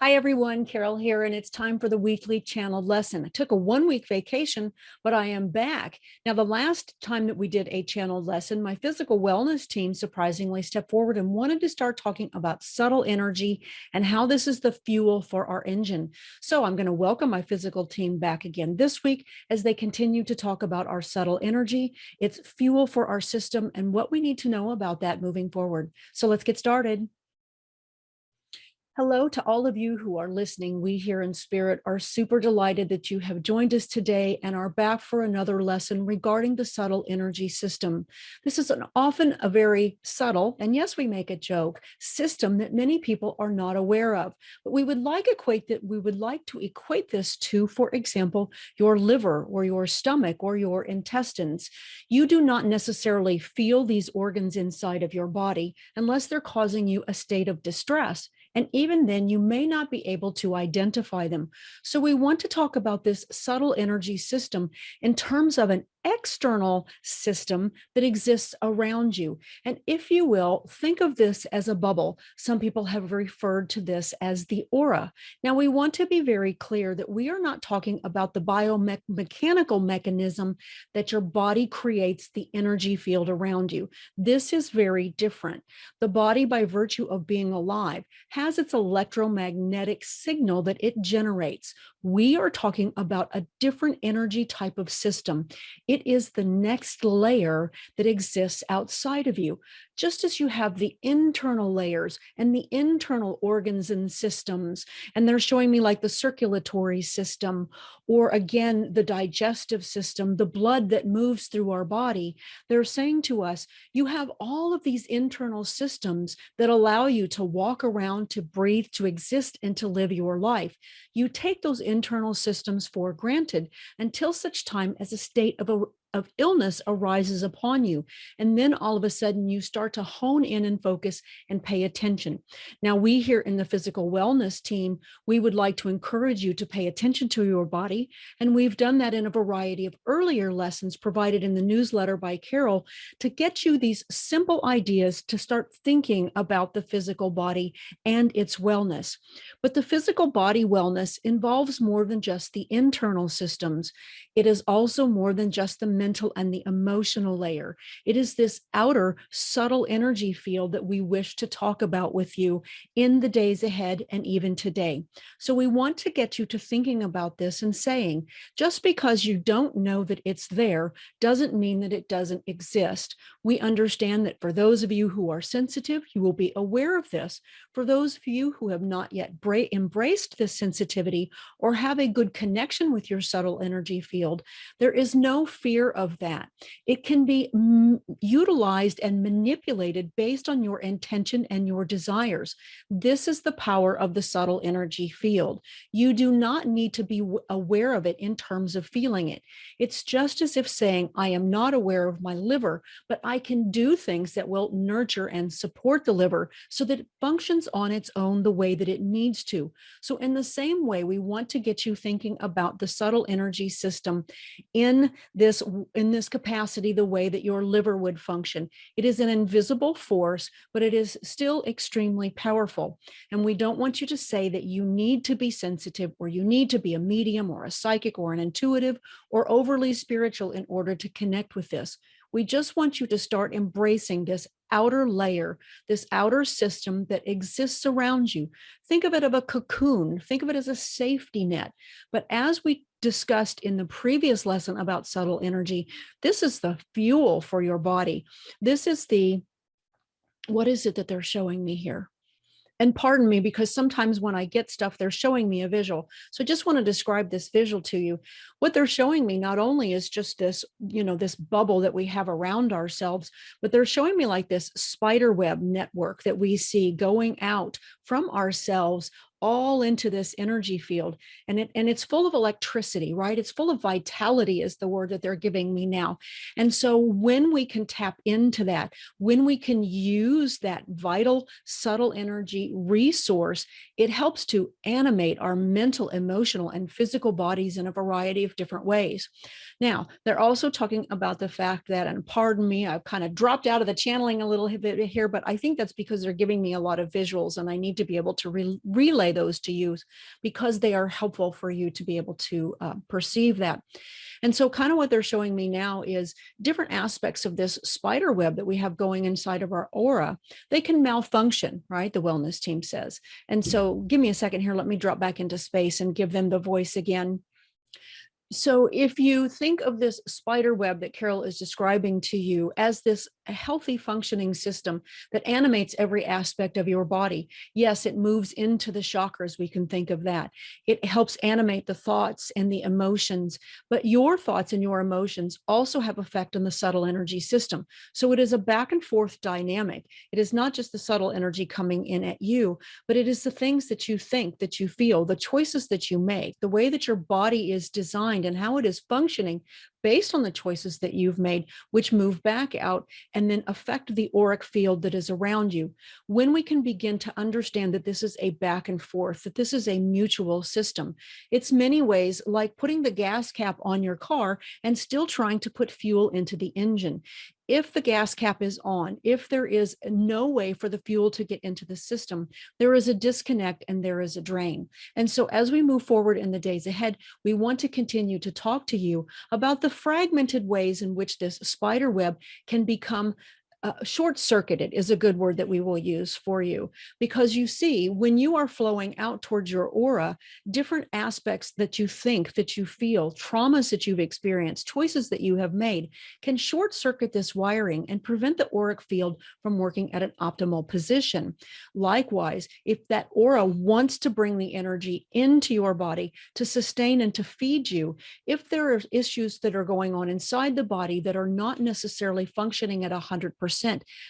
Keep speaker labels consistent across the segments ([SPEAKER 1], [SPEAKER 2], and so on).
[SPEAKER 1] Hi everyone, Carol here, and it's time for the weekly channeled lesson. I took a 1 week vacation, but I am back. Now, the last time that we did a channeled lesson, my physical wellness team surprisingly stepped forward and wanted to start talking about subtle energy and how this is the fuel for our engine. So I'm going to welcome my physical team back again this week as they continue to talk about our subtle energy, its fuel for our system, and what we need to know about that moving forward. So let's get started. Hello to all of you who are listening. We here in Spirit are super delighted that you have joined us today and are back for another lesson regarding the subtle energy system. This is often a very subtle, and yes, we make a joke, system that many people are not aware of. But we would like to equate this to, for example, your liver or your stomach or your intestines. You do not necessarily feel these organs inside of your body unless they're causing you a state of distress. And even then, you may not be able to identify them. So we want to talk about this subtle energy system in terms of an external system that exists around you. And if you will, think of this as a bubble. Some people have referred to this as the aura. Now, we want to be very clear that we are not talking about the biomechanical mechanism that your body creates the energy field around you. This is very different. The body, by virtue of being alive, has its electromagnetic signal that it generates. We are talking about a different energy type of system. It is the next layer that exists outside of you. Just as you have the internal layers and the internal organs and systems, and they're showing me like the circulatory system, or again, the digestive system, the blood that moves through our body, they're saying to us, you have all of these internal systems that allow you to walk around, to breathe, to exist, and to live your life. You take those internal systems for granted until such time as a state of illness arises upon you. And then all of a sudden you start to hone in and focus and pay attention. Now, we here in the physical wellness team, we would like to encourage you to pay attention to your body. And we've done that in a variety of earlier lessons provided in the newsletter by Carol to get you these simple ideas to start thinking about the physical body and its wellness. But the physical body wellness involves more than just the internal systems. It is also more than just the mental and the emotional layer. It is this outer subtle energy field that we wish to talk about with you in the days ahead and even today. So we want to get you to thinking about this and saying, just because you don't know that it's there doesn't mean that it doesn't exist. We understand that for those of you who are sensitive, you will be aware of this. For those of you who have not yet embraced this sensitivity or have a good connection with your subtle energy field, there is no fear of that. It can be utilized and manipulated based on your intention and your desires. This is the power of the subtle energy field. You do not need to be aware of it in terms of feeling it. It's just as if saying, I am not aware of my liver, but I can do things that will nurture and support the liver so that it functions on its own the way that it needs to. So in the same way, we want to get you thinking about the subtle energy system in this capacity, the way that your liver would function. It is an invisible force, but it is still extremely powerful. And we don't want you to say that you need to be sensitive or you need to be a medium or a psychic or an intuitive or overly spiritual in order to connect with this. We just want you to start embracing this outer layer, this outer system that exists around you. Think of it as a cocoon. Think of it as a safety net. But as we discussed in the previous lesson about subtle energy, this is the fuel for your body. This is what is it that they're showing me here? And pardon me, because sometimes when I get stuff, they're showing me a visual. So I just want to describe this visual to you. What they're showing me not only is just this, this bubble that we have around ourselves, but they're showing me like this spider web network that we see going out from ourselves all into this energy field. And it's full of electricity, right? It's full of vitality is the word that they're giving me now. And so when we can tap into that, when we can use that vital, subtle energy resource, it helps to animate our mental, emotional, and physical bodies in a variety of different ways. Now, they're also talking about the fact that, and pardon me, I've kind of dropped out of the channeling a little bit here, but I think that's because they're giving me a lot of visuals and I need to be able to relay those to use because they are helpful for you to be able to perceive that. And so, kind of what they're showing me now is different aspects of this spider web that we have going inside of our aura. They can malfunction, right? The wellness team says. And so, give me a second here. Let me drop back into space and give them the voice again. So, if you think of this spider web that Carol is describing to you as this healthy functioning system that animates every aspect of your body, yes, it moves into the chakras. We can think of that. It helps animate the thoughts and the emotions, but your thoughts and your emotions also have effect on the subtle energy system. So, it is a back and forth dynamic. It is not just the subtle energy coming in at you, but it is the things that you think, that you feel, the choices that you make, the way that your body is designed and how it is functioning based on the choices that you've made, which move back out and then affect the auric field that is around you. When we can begin to understand that this is a back and forth, that this is a mutual system, it's many ways like putting the gas cap on your car and still trying to put fuel into the engine. If the gas cap is on, if there is no way for the fuel to get into the system, there is a disconnect and there is a drain. And so as we move forward in the days ahead, we want to continue to talk to you about the fragmented ways in which this spider web can become short-circuited is a good word that we will use for you, because you see, when you are flowing out towards your aura, different aspects that you think, that you feel, traumas that you've experienced, choices that you have made can short-circuit this wiring and prevent the auric field from working at an optimal position. Likewise, if that aura wants to bring the energy into your body to sustain and to feed you, if there are issues that are going on inside the body that are not necessarily functioning at 100%,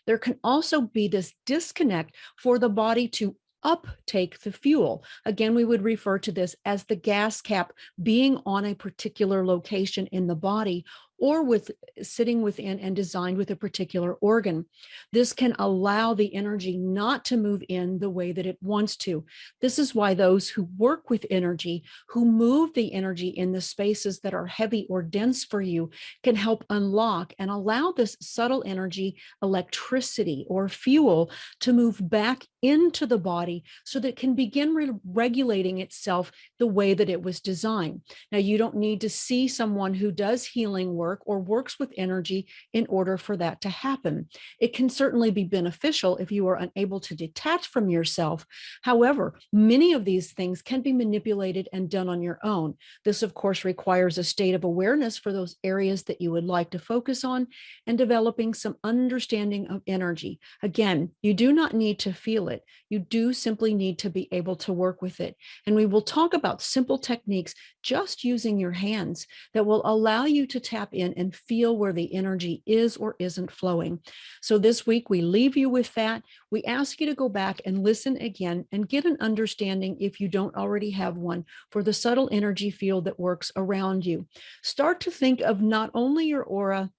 [SPEAKER 1] there can also be this disconnect for the body to uptake the fuel. Again, we would refer to this as the gas cap being on a particular location in the body or with sitting within and designed with a particular organ. This can allow the energy not to move in the way that it wants to. This is why those who work with energy, who move the energy in the spaces that are heavy or dense for you, can help unlock and allow this subtle energy, electricity or fuel, to move back into the body so that it can begin regulating itself the way that it was designed. Now, you don't need to see someone who does healing work or works with energy in order for that to happen. It can certainly be beneficial if you are unable to detach from yourself. However, many of these things can be manipulated and done on your own. This, of course, requires a state of awareness for those areas that you would like to focus on and developing some understanding of energy. Again, you do not need to feel it. You do simply need to be able to work with it. And we will talk about simple techniques just using your hands that will allow you to tap in and feel where the energy is or isn't flowing. So this week, we leave you with that. We ask you to go back and listen again and get an understanding, if you don't already have one, for the subtle energy field that works around you. Start to think of not only your aura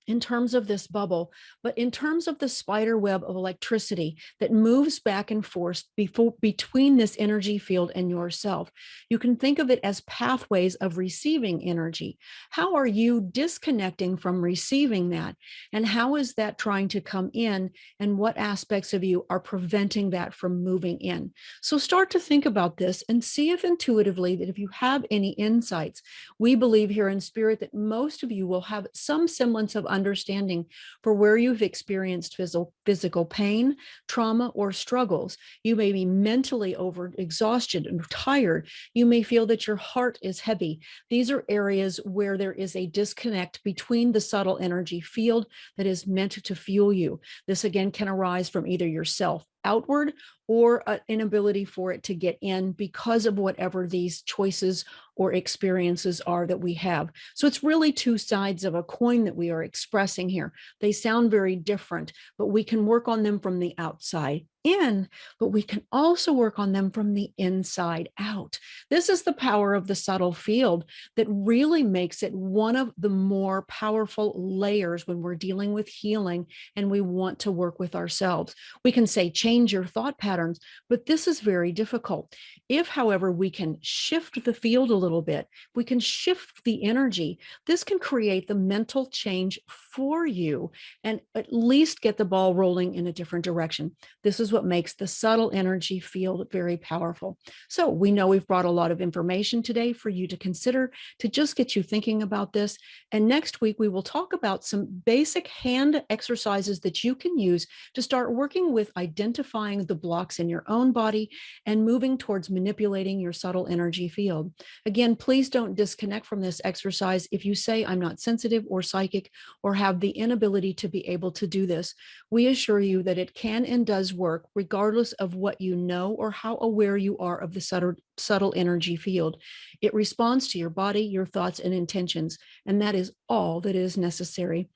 [SPEAKER 1] in terms of this bubble, but in terms of the spider web of electricity that moves back and forth between this energy field and yourself. You can think of it as pathways of receiving energy. How are you disconnecting from receiving that? And how is that trying to come in? And what aspects of you are preventing that from moving in? So start to think about this and see if intuitively that if you have any insights. We believe here in Spirit that most of you will have some semblance of understanding for where you've experienced physical pain, trauma, or struggles. You may be mentally exhausted and tired. You may feel that your heart is heavy. These are areas where there is a disconnect between the subtle energy field that is meant to fuel you. This again can arise from either yourself outward or an inability for it to get in because of whatever these choices or experiences are that we have. So it's really two sides of a coin that we are expressing here. They sound very different, but we can work on them from the outside in, but we can also work on them from the inside out. This is the power of the subtle field that really makes it one of the more powerful layers when we're dealing with healing and we want to work with ourselves. We can say, change your thought patterns, but this is very difficult. If, however, we can shift the field a little bit, we can shift the energy, this can create the mental change for you and at least get the ball rolling in a different direction. This is what makes the subtle energy field very powerful. So we know we've brought a lot of information today for you to consider to just get you thinking about this. And next week, we will talk about some basic hand exercises that you can use to start working with identifying the blocks in your own body and moving towards manipulating your subtle energy field. Again, please don't disconnect from this exercise if you say, I'm not sensitive or psychic or have the inability to be able to do this. We assure you that it can and does work regardless of what you know or how aware you are of the subtle energy field. It responds to your body, your thoughts, and intentions, and that is all that is necessary.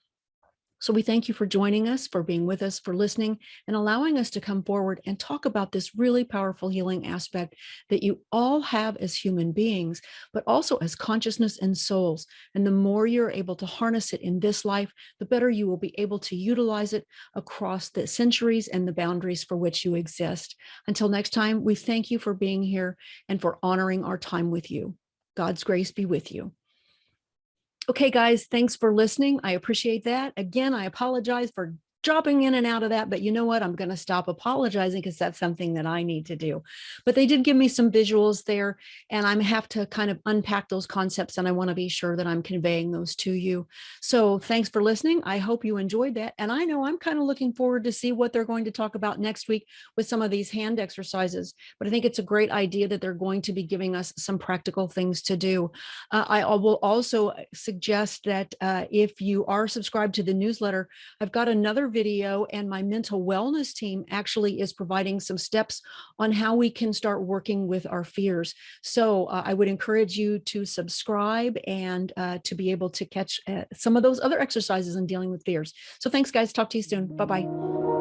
[SPEAKER 1] So we thank you for joining us, for being with us, for listening, and allowing us to come forward and talk about this really powerful healing aspect that you all have as human beings, but also as consciousness and souls. And the more you're able to harness it in this life, the better you will be able to utilize it across the centuries and the boundaries for which you exist. Until next time, we thank you for being here and for honoring our time with you. God's grace be with you. Okay, guys, thanks for listening. I appreciate that. Again, I apologize for dropping in and out of that, but you know what? I'm going to stop apologizing because that's something that I need to do. But they did give me some visuals there, and I have to kind of unpack those concepts, and I want to be sure that I'm conveying those to you. So thanks for listening. I hope you enjoyed that. And I know I'm kind of looking forward to see what they're going to talk about next week with some of these hand exercises. But I think it's a great idea that they're going to be giving us some practical things to do. I will also suggest that if you are subscribed to the newsletter, I've got another video, and my mental wellness team actually is providing some steps on how we can start working with our fears. So I would encourage you to subscribe and to be able to catch some of those other exercises in dealing with fears. So thanks, guys. Talk to you soon. Bye-bye.